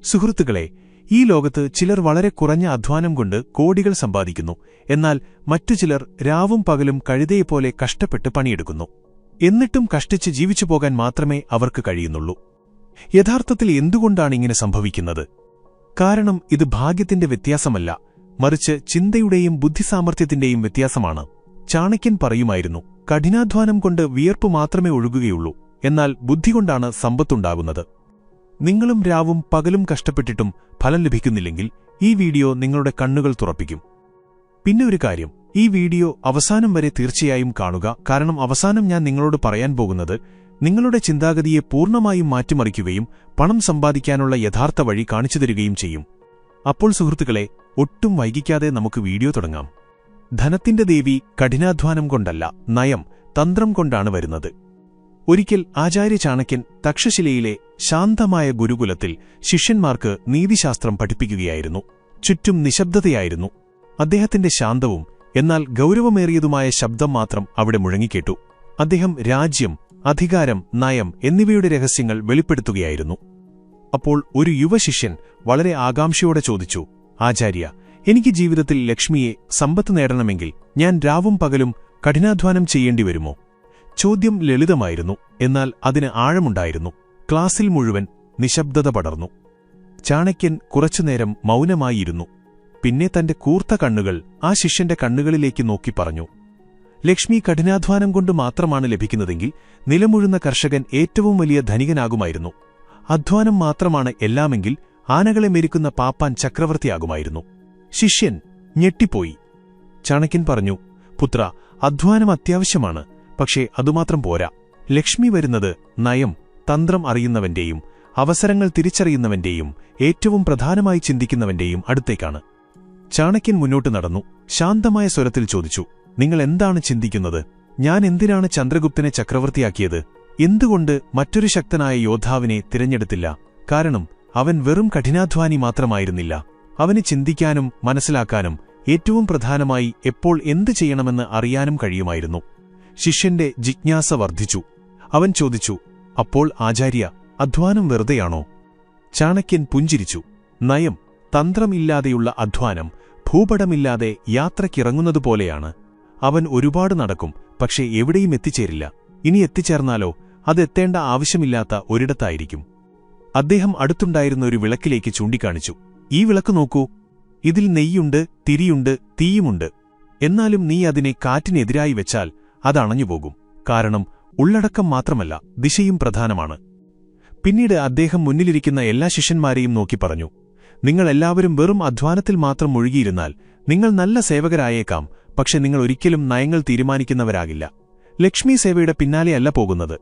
സുഹൃത്തുക്കളെ, ഈ ലോകത്ത് ചിലർ വളരെ കുറഞ്ഞ അധ്വാനം കൊണ്ട് കോടികൾ സമ്പാദിക്കുന്നു. എന്നാൽ മറ്റു ചിലർ രാവും പകലും കഴുതയെപ്പോലെ കഷ്ടപ്പെട്ട് പണിയെടുക്കുന്നു. എന്നിട്ടും കഷ്ടിച്ച് ജീവിച്ചു പോകാൻ മാത്രമേ അവർക്ക് കഴിയുന്നുള്ളൂ. യഥാർത്ഥത്തിൽ എന്തുകൊണ്ടാണ് ഇങ്ങനെ സംഭവിക്കുന്നത്? കാരണം ഇത് ഭാഗ്യത്തിന്റെ വ്യത്യാസമല്ല, മറിച്ച് ചിന്തയുടെയും ബുദ്ധിസാമർഥ്യത്തിന്റെയും വ്യത്യാസമാണ്. ചാണക്യൻ പറയുമായിരുന്നു, കഠിനാധ്വാനം കൊണ്ട് വിയർപ്പ് മാത്രമേ ഒഴുകുകയുള്ളൂ, എന്നാൽ ബുദ്ധികൊണ്ടാണ് സമ്പത്തുണ്ടാകുന്നത്. നിങ്ങളും രാവും പകലും കഷ്ടപ്പെട്ടിട്ടും ഫലം ലഭിക്കുന്നില്ലെങ്കിൽ ഈ വീഡിയോ നിങ്ങളുടെ കണ്ണുകൾ തുറപ്പിക്കും. പിന്നെ ഒരു കാര്യം, ഈ വീഡിയോ അവസാനം വരെ തീർച്ചയായും കാണുക. കാരണം അവസാനം ഞാൻ നിങ്ങളോട് പറയാൻ പോകുന്നത് നിങ്ങളുടെ ചിന്താഗതിയെ പൂർണ്ണമായും മാറ്റിമറിക്കുകയും പണം സമ്പാദിക്കാനുള്ള യഥാർത്ഥ വഴി കാണിച്ചു തരികയും ചെയ്യും. അപ്പോൾ സുഹൃത്തുക്കളെ, ഒട്ടും വൈകിക്കാതെ നമുക്ക് വീഡിയോ തുടങ്ങാം. ധനത്തിന്റെ ദേവി കഠിനാധ്വാനം കൊണ്ടല്ല, നയം, തന്ത്രം കൊണ്ടാണ് വരുന്നത്. ഒരിക്കൽ ആചാര്യ ചാണക്യൻ തക്ഷശിലയിലെ ശാന്തമായ ഗുരുകുലത്തിൽ ശിഷ്യന്മാർക്ക് നീതിശാസ്ത്രം പഠിപ്പിക്കുകയായിരുന്നു. ചുറ്റും നിശബ്ദതയായിരുന്നു. അദ്ദേഹത്തിന്റെ ശാന്തവും എന്നാൽ ഗൗരവമേറിയതുമായ ശബ്ദം മാത്രം അവിടെ മുഴങ്ങിക്കേട്ടു. അദ്ദേഹം രാജ്യം, അധികാരം, നയം എന്നിവയുടെ രഹസ്യങ്ങൾ വെളിപ്പെടുത്തുകയായിരുന്നു. അപ്പോൾ ഒരു യുവശിഷ്യൻ വളരെ ആകാംക്ഷയോടെ ചോദിച്ചു, ആചാര്യ, എനിക്ക് ജീവിതത്തിൽ ലക്ഷ്മിയെ, സമ്പത്ത് നേടണമെങ്കിൽ ഞാൻ രാവും പകലും കഠിനാധ്വാനം ചെയ്യേണ്ടിവരുമോ? ചോദ്യം ലളിതമായിരുന്നു, എന്നാൽ അതിന് ആഴമുണ്ടായിരുന്നു. ക്ലാസിൽ മുഴുവൻ നിശബ്ദത പടർന്നു. ചാണക്യൻ കുറച്ചുനേരം മൗനമായിരുന്നു. പിന്നെ തന്റെ കൂർത്ത കണ്ണുകൾ ആ ശിഷ്യന്റെ കണ്ണുകളിലേക്ക് നോക്കി പറഞ്ഞു, ലക്ഷ്മി കഠിനാധ്വാനം കൊണ്ട് മാത്രമാണ് ലഭിക്കുന്നതെങ്കിൽ നിലമുഴുന്ന കർഷകൻ ഏറ്റവും വലിയ ധനികനാകുമായിരുന്നു. അധ്വാനം മാത്രമാണ് എല്ലാമെങ്കിൽ ആനകളെ മെരുക്കുന്ന പാപ്പാൻ ചക്രവർത്തിയാകുമായിരുന്നു. ശിഷ്യൻ ഞെട്ടിപ്പോയി. ചാണക്യൻ പറഞ്ഞു, പുത്ര, അധ്വാനം അത്യാവശ്യമാണ്, പക്ഷേ അതുമാത്രം പോരാ. ലക്ഷ്മി വരുന്നത് നയം, തന്ത്രം അറിയുന്നവന്റെയും അവസരങ്ങൾ തിരിച്ചറിയുന്നവന്റെയും ഏറ്റവും പ്രധാനമായി ചിന്തിക്കുന്നവന്റെയും അടുത്തേക്കാണ്. ചാണക്യൻ മുന്നോട്ട് നടന്നു. ശാന്തമായ സ്വരത്തിൽ ചോദിച്ചു, നിങ്ങൾ എന്താണ് ചിന്തിക്കുന്നത്? ഞാൻ എന്തിനാണ് ചന്ദ്രഗുപ്തനെ ചക്രവർത്തിയാക്കിയത്? എന്തുകൊണ്ട് മറ്റൊരു ശക്തനായ യോദ്ധാവിനെ തിരഞ്ഞെടുത്തില്ല? കാരണം അവൻ വെറും കഠിനാധ്വാനി മാത്രമായിരുന്നില്ല. അവന് ചിന്തിക്കാനും മനസ്സിലാക്കാനും ഏറ്റവും പ്രധാനമായി എപ്പോൾ എന്തു ചെയ്യണമെന്ന് അറിയാനും കഴിയുമായിരുന്നു. ശിഷ്യന്റെ ജിജ്ഞാസ വർദ്ധിച്ചു. അവൻ ചോദിച്ചു, അപ്പോൾ ആചാര്യ, അധ്വാനം വെറുതെയാണോ? ചാണക്യൻ പുഞ്ചിരിച്ചു. നയം, തന്ത്രം ഇല്ലാതെയുള്ള അധ്വാനം ഭൂപടമില്ലാതെ യാത്രയ്ക്കിറങ്ങുന്നതുപോലെയാണ്. അവൻ ഒരുപാട് നടക്കും, പക്ഷേ എവിടെയും എത്തിച്ചേരില്ല. ഇനി എത്തിച്ചേർന്നാലോ അതെത്തേണ്ട ആവശ്യമില്ലാത്ത ഒരിടത്തായിരിക്കും. അദ്ദേഹം അടുത്തുണ്ടായിരുന്ന ഒരു വിളക്കിലേക്ക് ചൂണ്ടിക്കാണിച്ചു. ഈ വിളക്ക് നോക്കൂ, ഇതിൽ നെയ്യുണ്ട്, തിരിയുണ്ട്, തീയുമുണ്ട്. എന്നാലും നീ അതിനെ കാറ്റിനെതിരായി വെച്ചാൽ അത് അണഞ്ഞുപോകും. കാരണം ഉള്ളടക്കം മാത്രമല്ല, ദിശയും പ്രധാനമാണ്. പിന്നീട് അദ്ദേഹം മുന്നിലിരിക്കുന്ന എല്ലാ ശിഷ്യന്മാരെയും നോക്കി പറഞ്ഞു, നിങ്ങളെല്ലാവരും വെറും അധ്വാനത്തിൽ മാത്രം മുഴുകിയിരുന്നാൽ നിങ്ങൾ നല്ല സേവകരായേക്കാം, പക്ഷെ നിങ്ങൾ ഒരിക്കലും നയങ്ങൾ തീരുമാനിക്കുന്നവരാകില്ല. ലക്ഷ്മി സേവയുടെ പിന്നാലെയല്ല പോകുന്നത്,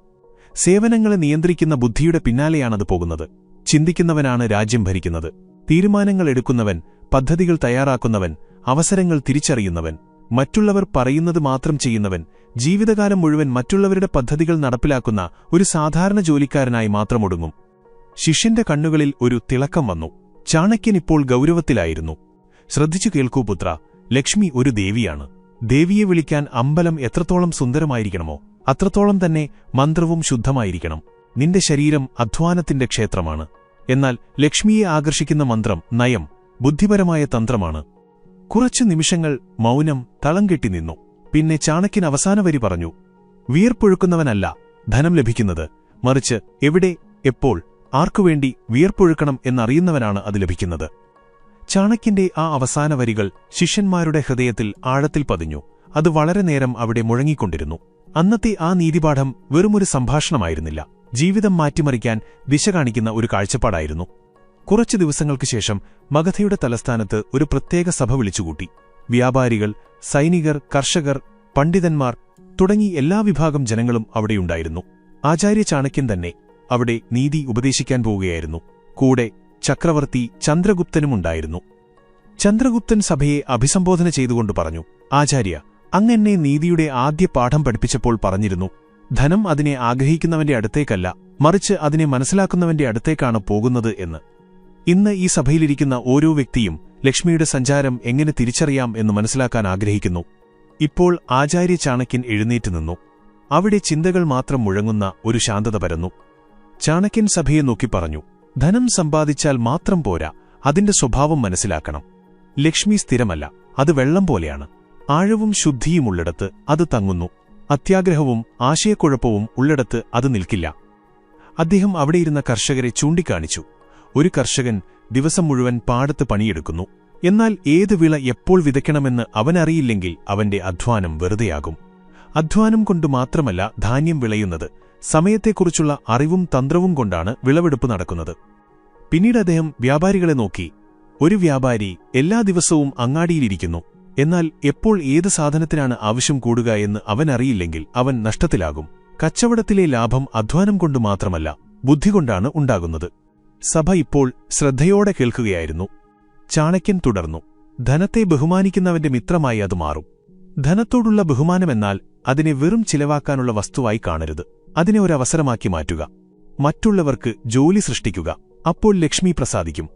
സേവനങ്ങളെ നിയന്ത്രിക്കുന്ന ബുദ്ധിയുടെ പിന്നാലെയാണത് പോകുന്നത്. ചിന്തിക്കുന്നവനാണ് രാജ്യം ഭരിക്കുന്നത്. തീരുമാനങ്ങൾ എടുക്കുന്നവൻ, പദ്ധതികൾ തയ്യാറാക്കുന്നവൻ, അവസരങ്ങൾ തിരിച്ചറിയുന്നവൻ, മറ്റുള്ളവർ പറയുന്നത് മാത്രം ചെയ്യുന്നവൻ, ജീവിതകാലം മുഴുവൻ മറ്റുള്ളവരുടെ പദ്ധതികൾ നടപ്പിലാക്കുന്ന ഒരു സാധാരണ ജോലിക്കാരനായി മാത്രം ഒടുങ്ങും. ശിഷ്യന്റെ കണ്ണുകളിൽ ഒരു തിളക്കം വന്നു. ചാണക്യൻ ഇപ്പോൾ ഗൗരവത്തിലായിരുന്നു. ശ്രദ്ധിച്ചു കേൾക്കൂ പുത്ര, ലക്ഷ്മി ഒരു ദേവിയാണ്. ദേവിയെ വിളിക്കാൻ അമ്പലം എത്രത്തോളം സുന്ദരമായിരിക്കണമോ അത്രത്തോളം തന്നെ മന്ത്രവും ശുദ്ധമായിരിക്കണം. നിന്റെ ശരീരം അധ്വാനത്തിന്റെ ക്ഷേത്രമാണ്. എന്നാൽ ലക്ഷ്മിയെ ആകർഷിക്കുന്ന മന്ത്രം നയം, ബുദ്ധിപരമായ തന്ത്രമാണ്. കുറച്ചു നിമിഷങ്ങൾ മൗനം തളം കെട്ടി നിന്നു. പിന്നെ ചാണക്യൻ അവസാന വരി പറഞ്ഞു, വിയർപ്പൊഴുക്കുന്നവനല്ല ധനം ലഭിക്കുന്നത്, മറിച്ച് എവിടെ, എപ്പോൾ, ആർക്കുവേണ്ടി വിയർപ്പൊഴുക്കണം എന്നറിയുന്നവനാണ് അത് ലഭിക്കുന്നത്. ചാണക്യന്റെ ആ അവസാന വരികൾ ശിഷ്യന്മാരുടെ ഹൃദയത്തിൽ ആഴത്തിൽ പതിഞ്ഞു. അത് വളരെ നേരം അവിടെ മുഴങ്ങിക്കൊണ്ടിരുന്നു. അന്നത്തെ ആ നീതിപാഠം വെറുമൊരു സംഭാഷണമായിരുന്നില്ല, ജീവിതം മാറ്റിമറിക്കാൻ ദിശ കാണിക്കുന്ന ഒരു കാഴ്ചപ്പാടായിരുന്നു. കുറച്ചു ദിവസങ്ങൾക്ക് ശേഷം മഗധയുടെ തലസ്ഥാനത്ത് ഒരു പ്രത്യേക സഭ വിളിച്ചുകൂട്ടി. വ്യാപാരികൾ, സൈനികർ, കർഷകർ, പണ്ഡിതന്മാർ തുടങ്ങി എല്ലാ വിഭാഗം ജനങ്ങളും അവിടെയുണ്ടായിരുന്നു. ആചാര്യ ചാണക്യൻ തന്നെ അവിടെ നീതി ഉപദേശിക്കാൻ പോവുകയായിരുന്നു. കൂടെ ചക്രവർത്തി ചന്ദ്രഗുപ്തനുമുണ്ടായിരുന്നു. ചന്ദ്രഗുപ്തൻ സഭയെ അഭിസംബോധന ചെയ്തുകൊണ്ട് പറഞ്ഞു, ആചാര്യ, അങ്ങെന്നെ നീതിയുടെ ആദ്യ പാഠം പഠിപ്പിച്ചപ്പോൾ പറഞ്ഞിരുന്നു, ധനം അതിനെ ആഗ്രഹിക്കുന്നവന്റെ അടുത്തേക്കല്ല, മറിച്ച് അതിനെ മനസ്സിലാക്കുന്നവന്റെ അടുത്തേക്കാണ് പോകുന്നത് എന്ന്. ഇന്ന് ഈ സഭയിലിരിക്കുന്ന ഓരോ വ്യക്തിയും ലക്ഷ്മിയുടെ സഞ്ചാരം എങ്ങനെ തിരിച്ചറിയാം എന്ന് മനസ്സിലാക്കാൻ ആഗ്രഹിക്കുന്നു. ഇപ്പോൾ ആചാര്യ ചാണക്യൻ എഴുന്നേറ്റ് നിന്നു. അവിടെ ചിന്തകൾ മാത്രം മുഴങ്ങുന്ന ഒരു ശാന്തത പരന്നു. ചാണക്യൻ സഭയെ നോക്കി പറഞ്ഞു, ധനം സമ്പാദിച്ചാൽ മാത്രം പോരാ, അതിന്റെ സ്വഭാവം മനസ്സിലാക്കണം. ലക്ഷ്മി സ്ഥിരമല്ല, അത് വെള്ളം പോലെയാണ്. ആഴവും ശുദ്ധിയുമുള്ളിടത്ത് അത് തങ്ങുന്നു. അത്യാഗ്രഹവും ആശയക്കുഴപ്പവും ഉള്ളിടത്ത് അത് നിൽക്കില്ല. അദ്ദേഹം അവിടെയിരുന്ന കർഷകരെ ചൂണ്ടിക്കാണിച്ചു. ഒരു കർഷകൻ ദിവസം മുഴുവൻ പാടത്ത് പണിയെടുക്കുന്നു. എന്നാൽ ഏത് വിള എപ്പോൾ വിതയ്ക്കണമെന്ന് അവനറിയില്ലെങ്കിൽ അവന്റെ അധ്വാനം വെറുതെയാകും. അധ്വാനം കൊണ്ട് മാത്രമല്ല ധാന്യം വിളയുന്നത്, സമയത്തെക്കുറിച്ചുള്ള അറിവും തന്ത്രവും കൊണ്ടാണ് വിളവെടുപ്പ് നടക്കുന്നത്. പിന്നീട് അദ്ദേഹം വ്യാപാരികളെ നോക്കി. ഒരു വ്യാപാരി എല്ലാ ദിവസവും അങ്ങാടിയിലിരിക്കുന്നു. എന്നാൽ എപ്പോൾ ഏത് സാധനത്തിനാണ് ആവശ്യം കൂടുക എന്ന് അവനറിയില്ലെങ്കിൽ അവൻ നഷ്ടത്തിലാകും. കച്ചവടത്തിലെ ലാഭം അധ്വാനം കൊണ്ട് മാത്രമല്ല, ബുദ്ധികൊണ്ടാണ് ഉണ്ടാകുന്നത്. സഭ ഇപ്പോൾ ശ്രദ്ധയോടെ കേൾക്കുകയായിരുന്നു. ചാണക്യൻ തുടർന്നു. ധനത്തെ ബഹുമാനിക്കുന്നവന്റെ മിത്രമായി അത് മാറും. ധനത്തോടുള്ള ബഹുമാനമെന്നാൽ അതിനെ വെറും ചിലവാക്കാനുള്ള വസ്തുവായി കാണരുത്. അതിനെ ഒരവസരമാക്കി മാറ്റുക. മറ്റുള്ളവർക്ക് ജോലി സൃഷ്ടിക്കുക. അപ്പോൾ ലക്ഷ്മി പ്രസാദിക്കും.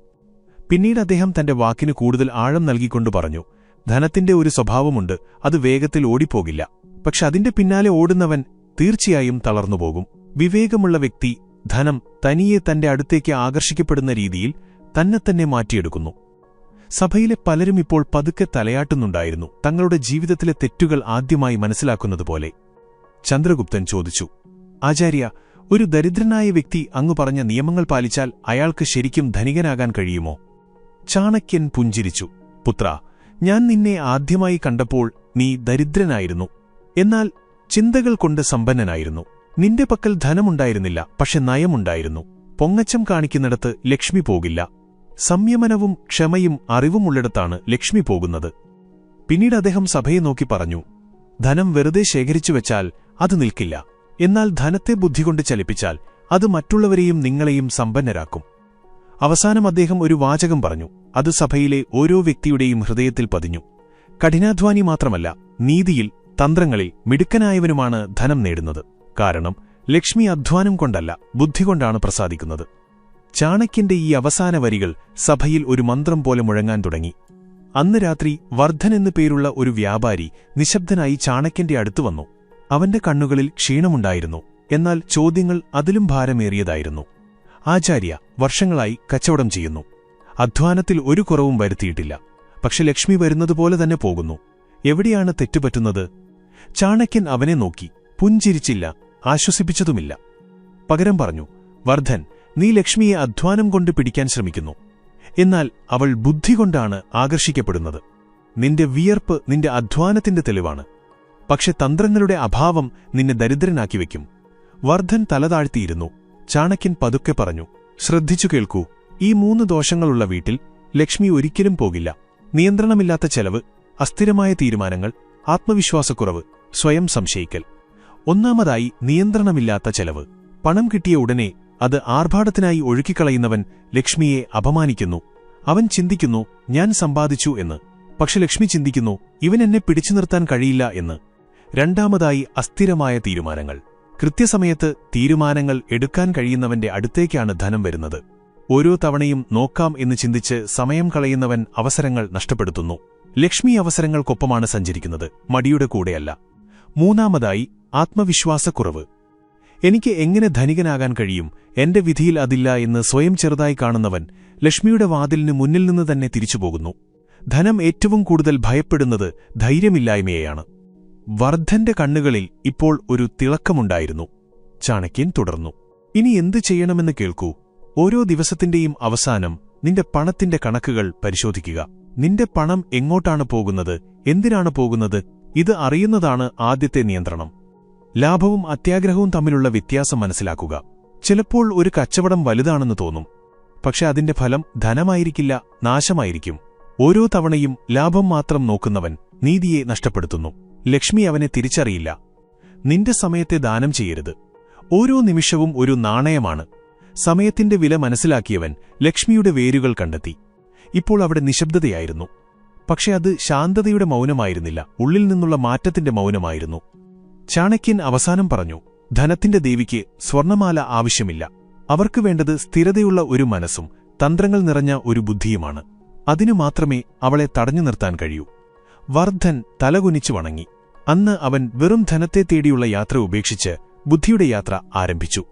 പിന്നീട് അദ്ദേഹം തന്റെ വാക്കിന് കൂടുതൽ ആഴം നൽകിക്കൊണ്ടു പറഞ്ഞു, ധനത്തിന്റെ ഒരു സ്വഭാവമുണ്ട്, അത് വേഗത്തിൽ ഓടിപ്പോകില്ല. പക്ഷെ അതിന്റെ പിന്നാലെ ഓടുന്നവൻ തീർച്ചയായും തളർന്നുപോകും. വിവേകമുള്ള വ്യക്തി ധനം തനിയെ തന്റെ അടുത്തേക്ക് ആകർഷിക്കപ്പെടുന്ന രീതിയിൽ തന്നെ മാറ്റിയെടുക്കുന്നു. സഭയിലെ പലരും ഇപ്പോൾ പതുക്കെ തലയാട്ടുന്നുണ്ടായിരുന്നു, തങ്ങളുടെ ജീവിതത്തിലെ തെറ്റുകൾ ആദ്യമായി മനസ്സിലാക്കുന്നതുപോലെ. ചന്ദ്രഗുപ്തൻ ചോദിച്ചു, ആചാര്യ, ഒരു ദരിദ്രനായ വ്യക്തി അങ്ങ് പറഞ്ഞ നിയമങ്ങൾ പാലിച്ചാൽ അയാൾക്ക് ശരിക്കും ധനികനാകാൻ കഴിയുമോ? ചാണക്യൻ പുഞ്ചിരിച്ചു. പുത്ര, ഞാൻ നിന്നെ ആദ്യമായി കണ്ടപ്പോൾ നീ ദരിദ്രനായിരുന്നു. എന്നാൽ ചിന്തകൾ കൊണ്ട് സമ്പന്നനായിരുന്നു. നിന്റെ പക്കൽ ധനമുണ്ടായിരുന്നില്ല, പക്ഷെ നയമുണ്ടായിരുന്നു. പൊങ്ങച്ചം കാണിക്കുന്നിടത്ത് ലക്ഷ്മി പോകില്ല. സംയമനവും ക്ഷമയും അറിവുമുള്ളിടത്താണ് ലക്ഷ്മി പോകുന്നത്. പിന്നീട് അദ്ദേഹം സഭയെ നോക്കി പറഞ്ഞു, ധനം വെറുതെ ശേഖരിച്ചുവെച്ചാൽ അത് നിൽക്കില്ല. എന്നാൽ ധനത്തെ ബുദ്ധികൊണ്ട് ചലിപ്പിച്ചാൽ അത് മറ്റുള്ളവരെയും നിങ്ങളെയും സമ്പന്നരാക്കും. അവസാനം അദ്ദേഹം ഒരു വാചകം പറഞ്ഞു. അത് സഭയിലെ ഓരോ വ്യക്തിയുടെയും ഹൃദയത്തിൽ പതിഞ്ഞു. കഠിനാധ്വാനി മാത്രമല്ല, നീതിയിൽ, തന്ത്രങ്ങളിൽ മിടുക്കനായവനുമാണ് ധനം നേടുന്നത്. കാരണം ലക്ഷ്മി അധ്വാനം കൊണ്ടല്ല, ബുദ്ധികൊണ്ടാണ് പ്രസാദിക്കുന്നത്. ചാണക്യന്റെ ഈ അവസാന വരികൾ സഭയിൽ ഒരു മന്ത്രം പോലെ മുഴങ്ങാൻ തുടങ്ങി. അന്ന് രാത്രി വർദ്ധൻ എന്നു പേരുള്ള ഒരു വ്യാപാരി നിശബ്ദനായി ചാണക്യന്റെ അടുത്തു വന്നു. അവന്റെ കണ്ണുകളിൽ ക്ഷീണമുണ്ടായിരുന്നു. എന്നാൽ ചോദ്യങ്ങൾ അതിലും ഭാരമേറിയതായിരുന്നു. ആചാര്യ, വർഷങ്ങളായി കച്ചവടം ചെയ്യുന്നു. അധ്വാനത്തിൽ ഒരു കുറവും വരുത്തിയിട്ടില്ല. പക്ഷെ ലക്ഷ്മി വരുന്നതുപോലെ തന്നെ പോകുന്നു. എവിടെയാണ് തെറ്റുപറ്റുന്നത്? ചാണക്യൻ അവനെ നോക്കി, പുഞ്ചിരിച്ചില്ല, ആശ്വസിപ്പിച്ചതുമില്ല. പകരം പറഞ്ഞു, വർദ്ധൻ, നീ ലക്ഷ്മിയെ അധ്വാനം കൊണ്ട് പിടിക്കാൻ ശ്രമിക്കുന്നു. എന്നാൽ അവൾ ബുദ്ധികൊണ്ടാണ് ആകർഷിക്കപ്പെടുന്നത്. നിന്റെ വിയർപ്പ് നിന്റെ അധ്വാനത്തിന്റെ തെളിവാണ്. പക്ഷെ തന്ത്രങ്ങളുടെ അഭാവം നിന്നെ ദരിദ്രനാക്കി വയ്ക്കും. വർദ്ധൻ തലതാഴ്ത്തിയിരുന്നു. ചാണക്യൻ പതുക്കെ പറഞ്ഞു, ശ്രദ്ധിച്ചു കേൾക്കൂ. ഈ 3 ദോഷങ്ങളുള്ള വീട്ടിൽ ലക്ഷ്മി ഒരിക്കലും പോകില്ല. നിയന്ത്രണമില്ലാത്ത ചെലവ്, അസ്ഥിരമായ തീരുമാനങ്ങൾ, ആത്മവിശ്വാസക്കുറവ്, സ്വയം സംശയിക്കൽ. ഒന്നാമതായി നിയന്ത്രണമില്ലാത്ത ചെലവ്. പണം കിട്ടിയ ഉടനെ അത് ആർഭാടത്തിനായി ഒഴുക്കിക്കളയുന്നവൻ ലക്ഷ്മിയെ അപമാനിക്കുന്നു. അവൻ ചിന്തിക്കുന്നു, ഞാൻ സമ്പാദിച്ചു എന്ന്. പക്ഷെ ലക്ഷ്മി ചിന്തിക്കുന്നു, ഇവൻ എന്നെ പിടിച്ചു നിർത്താൻ കഴിയില്ല എന്ന്. രണ്ടാമതായി അസ്ഥിരമായ തീരുമാനങ്ങൾ. കൃത്യസമയത്ത് തീരുമാനങ്ങൾ എടുക്കാൻ കഴിയുന്നവന്റെ അടുത്തേക്കാണ് ധനം വരുന്നത്. ഓരോ തവണയും നോക്കാം എന്ന് ചിന്തിച്ച് സമയം കളയുന്നവൻ അവസരങ്ങൾ നഷ്ടപ്പെടുത്തുന്നു. ലക്ഷ്മി അവസരങ്ങൾക്കൊപ്പമാണ് സഞ്ചരിക്കുന്നത്, മടിയുടെ കൂടെയല്ല. മൂന്നാമതായി ആത്മവിശ്വാസക്കുറവ്. എനിക്ക് എങ്ങനെ ധനികനാകാൻ കഴിയും, എന്റെ വിധിയിൽ അതില്ല എന്ന് സ്വയം ചെറുതായി കാണുന്നവൻ ലക്ഷ്മിയുടെ വാതിലിന് മുന്നിൽ നിന്ന് തന്നെ തിരിച്ചുപോകുന്നു. ധനം ഏറ്റവും കൂടുതൽ ഭയപ്പെടുന്നത് ധൈര്യമില്ലായ്മയെയാണ്. വർദ്ധന്റെ കണ്ണുകളിൽ ഇപ്പോൾ ഒരു തിളക്കമുണ്ടായിരുന്നു. ചാണക്യൻ തുടർന്നു, ഇനി എന്തു ചെയ്യണമെന്ന് കേൾക്കൂ. ഓരോ ദിവസത്തിന്റെയും അവസാനം നിന്റെ പണത്തിന്റെ കണക്കുകൾ പരിശോധിക്കുക. നിന്റെ പണം എങ്ങോട്ടാണ് പോകുന്നത്, എന്തിനാണ് പോകുന്നത്, ഇത് അറിയുന്നതാണ് ആദ്യത്തെ നിയന്ത്രണം. ലാഭവും അത്യാഗ്രഹവും തമ്മിലുള്ള വ്യത്യാസം മനസ്സിലാക്കുക. ചിലപ്പോൾ ഒരു കച്ചവടം വലുതാണെന്ന് തോന്നും. പക്ഷെ അതിന്റെ ഫലം ധനമായിരിക്കില്ല, നാശമായിരിക്കും. ഓരോ തവണയും ലാഭം മാത്രം നോക്കുന്നവൻ നീതിയെ നഷ്ടപ്പെടുത്തുന്നു. ലക്ഷ്മി അവനെ തിരിച്ചറിയില്ല. നിന്റെ സമയത്തെ ദാനം ചെയ്യരുത്. ഓരോ നിമിഷവും ഒരു നാണയമാണ്. സമയത്തിന്റെ വില മനസ്സിലാക്കിയവൻ ലക്ഷ്മിയുടെ വേരുകൾ കണ്ടെത്തി. ഇപ്പോൾ അവിടെ നിശബ്ദതയായിരുന്നു. പക്ഷെ അത് ശാന്തതയുടെ മൗനമായിരുന്നില്ല, ഉള്ളിൽ നിന്നുള്ള മാറ്റത്തിന്റെ മൗനമായിരുന്നു. ചാണക്യൻ അവസാനം പറഞ്ഞു, ധനത്തിന്റെ ദേവിക്ക് സ്വർണമാല ആവശ്യമില്ല. അവർക്ക് വേണ്ടത് സ്ഥിരതയുള്ള ഒരു മനസ്സും തന്ത്രങ്ങൾ നിറഞ്ഞ ഒരു ബുദ്ധിയുമാണ്. അതിനു മാത്രമേ അവളെ തടഞ്ഞു നിർത്താൻ കഴിയൂ. വർദ്ധൻ തലകുനിച്ചു വണങ്ങി. അന്ന് അവൻ വെറും ധനത്തെ തേടിയുള്ള യാത്ര ഉപേക്ഷിച്ച് ബുദ്ധിയുടെ യാത്ര ആരംഭിച്ചു.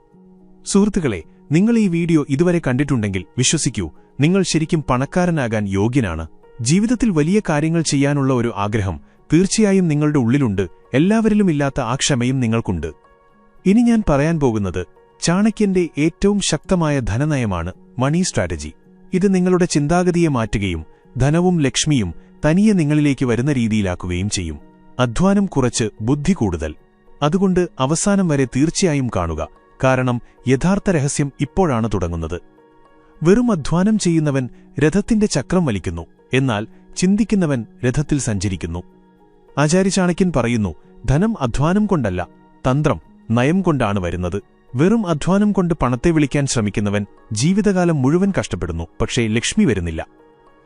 സുഹൃത്തുക്കളെ, നിങ്ങൾ ഈ വീഡിയോ ഇതുവരെ കണ്ടിട്ടുണ്ടെങ്കിൽ വിശ്വസിക്കൂ, നിങ്ങൾ ശരിക്കും പണക്കാരനാകാൻ യോഗ്യനാണ്. ജീവിതത്തിൽ വലിയ കാര്യങ്ങൾ ചെയ്യാനുള്ള ഒരു ആഗ്രഹം തീർച്ചയായും നിങ്ങളുടെ ഉള്ളിലുണ്ട്. എല്ലാവരിലുമില്ലാത്ത ആ ക്ഷമയും നിങ്ങൾക്കുണ്ട്. ഇനി ഞാൻ പറയാൻ പോകുന്നത് ചാണക്യന്റെ ഏറ്റവും ശക്തമായ ധനനയമാണ് മണി സ്ട്രാറ്റജി. ഇത് നിങ്ങളുടെ ചിന്താഗതിയെ മാറ്റുകയും ധനവും ലക്ഷ്മിയും തനിയെ നിങ്ങളിലേക്ക് വരുന്ന രീതിയിലാക്കുകയും ചെയ്യും. അധ്വാനം കുറച്ച് ബുദ്ധി കൂടുതൽ. അതുകൊണ്ട് അവസാനം വരെ തീർച്ചയായും കാണുക, കാരണം യഥാർത്ഥ രഹസ്യം ഇപ്പോഴാണ് തുടങ്ങുന്നത്. വെറും അധ്വാനം ചെയ്യുന്നവൻ രഥത്തിന്റെ ചക്രം വലിക്കുന്നു, എന്നാൽ ചിന്തിക്കുന്നവൻ രഥത്തിൽ സഞ്ചരിക്കുന്നു. ആചാര്യ ചാണക്യൻ പറയുന്നു, ധനം അധ്വാനം കൊണ്ടല്ല, തന്ത്രം, നയം കൊണ്ടാണ് വരുന്നത്. വെറും അധ്വാനം കൊണ്ട് പണത്തെ വിളിക്കാൻ ശ്രമിക്കുന്നവൻ ജീവിതകാലം മുഴുവൻ കഷ്ടപ്പെടുന്നു, പക്ഷേ ലക്ഷ്മി വരുന്നില്ല.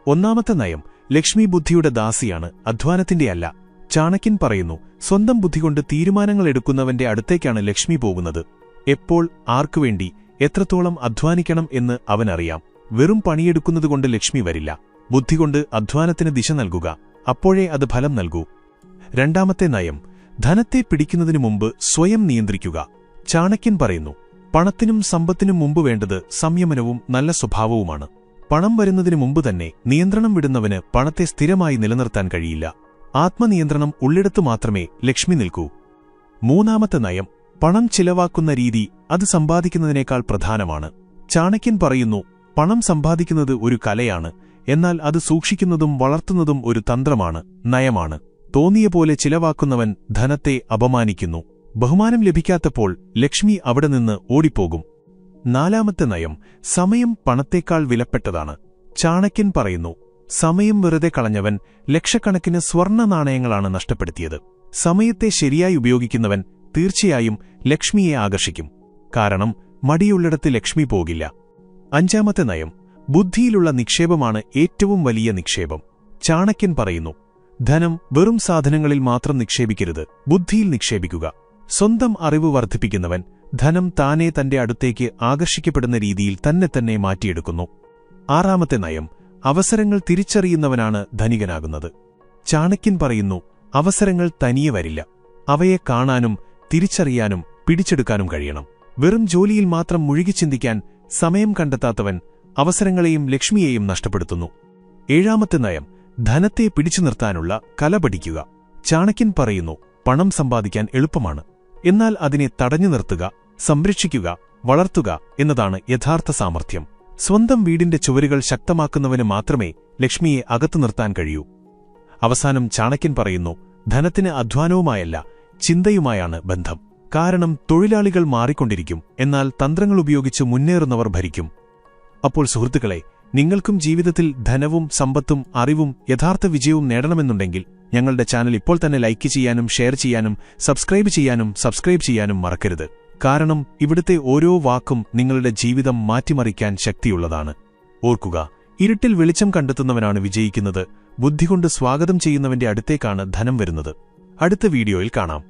ഒന്നാമത്തെ നയം, ലക്ഷ്മി ബുദ്ധിയുടെ ദാസിയാണ്, അധ്വാനത്തിന്റെ അല്ല. ചാണക്യൻ പറയുന്നു, സ്വന്തം ബുദ്ധികൊണ്ട് തീരുമാനങ്ങൾ എടുക്കുന്നവന്റെ അടുത്തേക്കാണ് ലക്ഷ്മി പോകുന്നത്. എപ്പോൾ, ആർക്കുവേണ്ടി, എത്രത്തോളം അധ്വാനിക്കണം എന്ന് അവനറിയാം. വെറും പണിയെടുക്കുന്നതുകൊണ്ട് ലക്ഷ്മി വരില്ല. ബുദ്ധികൊണ്ട് അധ്വാനത്തിന് ദിശ നൽകുക, അപ്പോഴേ അത് ഫലം നൽകൂ. രണ്ടാമത്തെ നയം, ധനത്തെ പിടിക്കുന്നതിനു മുമ്പ് സ്വയം നിയന്ത്രിക്കുക. ചാണക്യൻ പറയുന്നു, പണത്തിനും സമ്പത്തിനും മുമ്പ് വേണ്ടത് സംയമനവും നല്ല സ്വഭാവവുമാണ്. പണം വരുന്നതിനു മുമ്പ് തന്നെ നിയന്ത്രണം വിടുന്നവന് പണത്തെ സ്ഥിരമായി നിലനിർത്താൻ കഴിയില്ല. ആത്മനിയന്ത്രണം ഉള്ളിടത്തു മാത്രമേ ലക്ഷ്മി നിൽക്കൂ. മൂന്നാമത്തെ നയം, പണം ചിലവാക്കുന്ന രീതി അത് സമ്പാദിക്കുന്നതിനേക്കാൾ പ്രധാനമാണ്. ചാണക്യൻ പറയുന്നു, പണം സമ്പാദിക്കുന്നത് ഒരു കലയാണ്, എന്നാൽ അത് സൂക്ഷിക്കുന്നതും വളർത്തുന്നതും ഒരു തന്ത്രമാണ്, നയമാണ്. തോന്നിയ പോലെ ചിലവാക്കുന്നവൻ ധനത്തെ അപമാനിക്കുന്നു. ബഹുമാനം ലഭിക്കാത്തപ്പോൾ ലക്ഷ്മി അവിടെ നിന്ന് ഓടിപ്പോകും. നാലാമത്തെ നയം, സമയം പണത്തേക്കാൾ വിലപ്പെട്ടതാണ്. ചാണക്യൻ പറയുന്നു, സമയം വെറുതെ കളഞ്ഞവൻ ലക്ഷക്കണക്കിന് സ്വർണ്ണ നാണയങ്ങളാണ് നഷ്ടപ്പെടുത്തിയത്. സമയത്തെ ശരിയായി ഉപയോഗിക്കുന്നവൻ തീർച്ചയായും ലക്ഷ്മിയെ ആകർഷിക്കും. കാരണം മടിയുള്ളിടത്ത് ലക്ഷ്മി പോകില്ല. അഞ്ചാമത്തെ നയം, ബുദ്ധിയിലുള്ള നിക്ഷേപമാണ് ഏറ്റവും വലിയ നിക്ഷേപം. ചാണക്യൻ പറയുന്നു, ധനം വെറും സാധനങ്ങളിൽ മാത്രം നിക്ഷേപിക്കരുത്, ബുദ്ധിയിൽ നിക്ഷേപിക്കുക. സ്വന്തം അറിവ് വർദ്ധിപ്പിക്കുന്നവൻ ധനം താനേ തന്റെ അടുത്തേക്ക് ആകർഷിക്കപ്പെടുന്ന രീതിയിൽ തന്നെ മാറ്റിയെടുക്കുന്നു. ആറാമത്തെ നയം, അവസരങ്ങൾ തിരിച്ചറിയുന്നവനാണ് ധനികനാകുന്നത്. ചാണക്യൻ പറയുന്നു, അവസരങ്ങൾ തനിയെ വരില്ല, അവയെ കാണാനും തിരിച്ചറിയാനും പിടിച്ചെടുക്കാനും കഴിയണം. വെറും ജോലിയിൽ മാത്രം മുഴുകി ചിന്തിക്കാൻ സമയം കണ്ടെത്താത്തവൻ അവസരങ്ങളെയും ലക്ഷ്മിയെയും നഷ്ടപ്പെടുത്തുന്നു. ഏഴാമത്തെ നയം, ധനത്തെ പിടിച്ചു നിർത്താനുള്ള കല പഠിക്കുക. ചാണക്യൻ പറയുന്നു, പണം സമ്പാദിക്കാൻ എളുപ്പമാണ്, എന്നാൽ അതിനെ തടഞ്ഞു നിർത്തുക, സംരക്ഷിക്കുക, വളർത്തുക എന്നതാണ് യഥാർത്ഥ സാമർഥ്യം. സ്വന്തം വീടിന്റെ ചുവരുകൾ ശക്തമാക്കുന്നവന് മാത്രമേ ലക്ഷ്മിയെ അകത്തു നിർത്താൻ കഴിയൂ. അവസാനം ചാണക്യൻ പറയുന്നു, ധനത്തിന് അധ്വാനവുമായല്ല, ചിന്തയുമായാണ് ബന്ധം. കാരണം തൊഴിലാളികൾ മാറിക്കൊണ്ടിരിക്കും, എന്നാൽ തന്ത്രങ്ങൾ ഉപയോഗിച്ച് മുന്നേറുന്നവർ ഭരിക്കും. അപ്പോൾ സുഹൃത്തുക്കളെ, നിങ്ങൾക്കും ജീവിതത്തിൽ ധനവും സമ്പത്തും അറിവും യഥാർത്ഥ വിജയവും നേടണമെന്നുണ്ടെങ്കിൽ ഞങ്ങളുടെ ചാനൽ ഇപ്പോൾ തന്നെ ലൈക്ക് ചെയ്യാനും ഷെയർ ചെയ്യാനും സബ്സ്ക്രൈബ് ചെയ്യാനും മറക്കരുത്. കാരണം ഇവിടുത്തെ ഓരോ വാക്കും നിങ്ങളുടെ ജീവിതം മാറ്റിമറിക്കാൻ ശക്തിയുള്ളതാണ്. ഓർക്കുക, ഇരുട്ടിൽ വെളിച്ചം കണ്ടെത്തുന്നവനാണ് വിജയിക്കുന്നത്. ബുദ്ധികൊണ്ട് സ്വാഗതം ചെയ്യുന്നവന്റെ അടുത്തേക്കാണ് ധനം വരുന്നത്. അടുത്ത വീഡിയോയിൽ കാണാം.